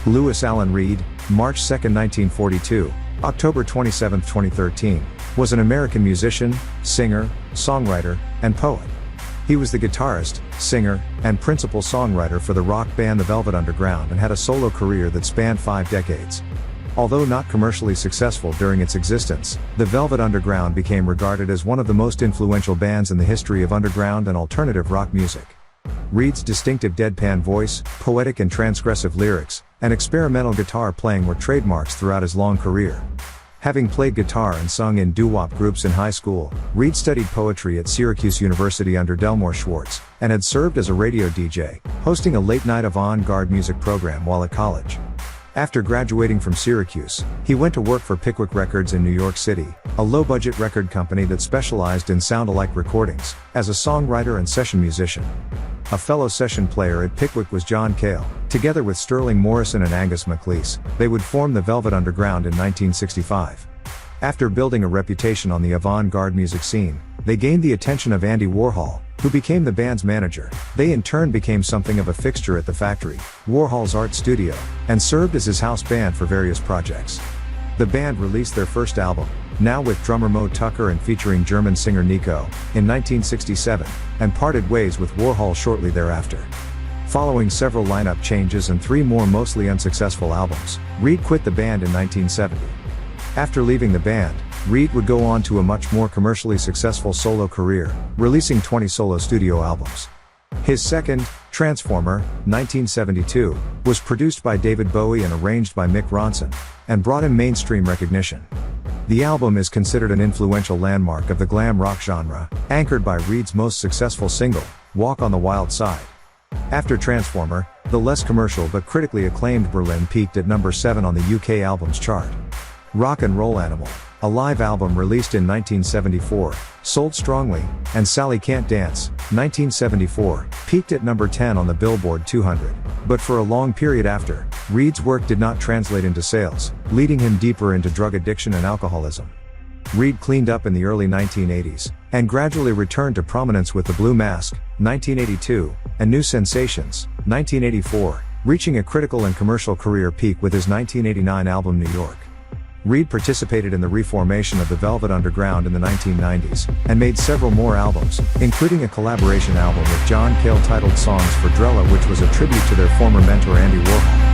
Louis Allen Reed, March 2, 1942, October 27, 2013, was an American musician, singer, songwriter, and poet. He was the guitarist, singer, and principal songwriter for the rock band The Velvet Underground and had a solo career that spanned 5 decades. Although not commercially successful during its existence, The Velvet Underground became regarded as one of the most influential bands in the history of underground and alternative rock music. Reed's distinctive deadpan voice, poetic and transgressive lyrics, and experimental guitar playing were trademarks throughout his long career. Having played guitar and sung in doo-wop groups in high school, Reed studied poetry at Syracuse University under Delmore Schwartz, and had served as a radio DJ, hosting a late-night avant-garde music program while at college. After graduating from Syracuse, he went to work for Pickwick Records in New York City, a low-budget record company that specialized in sound-alike recordings, as a songwriter and session musician. A fellow session player at Pickwick was John Cale. Together with Sterling Morrison and Angus MacLeese, they would form the Velvet Underground in 1965. After building a reputation on the avant-garde music scene, they gained the attention of Andy Warhol, who became the band's manager. They in turn became something of a fixture at the Factory, Warhol's art studio, and served as his house band for various projects. The band released their first album, Now with drummer Moe Tucker and featuring German singer Nico, in 1967, and parted ways with Warhol shortly thereafter. Following several lineup changes and 3 more mostly unsuccessful albums, Reed quit the band in 1970. After leaving the band, Reed would go on to a much more commercially successful solo career, releasing 20 solo studio albums. His second, Transformer, 1972, was produced by David Bowie and arranged by Mick Ronson, and brought him mainstream recognition. The album is considered an influential landmark of the glam rock genre, anchored by Reed's most successful single, Walk on the Wild Side. After Transformer, the less commercial but critically acclaimed Berlin peaked at number 7 on the UK albums chart. Rock and Roll Animal, a live album released in 1974, sold strongly, and Sally Can't Dance, 1974, peaked at number 10 on the Billboard 200, but for a long period after, Reed's work did not translate into sales, leading him deeper into drug addiction and alcoholism. Reed cleaned up in the early 1980s, and gradually returned to prominence with The Blue Mask, 1982, and New Sensations, 1984, reaching a critical and commercial career peak with his 1989 album New York. Reed participated in the reformation of the Velvet Underground in the 1990s, and made several more albums, including a collaboration album with John Cale titled Songs for Drella, which was a tribute to their former mentor Andy Warhol.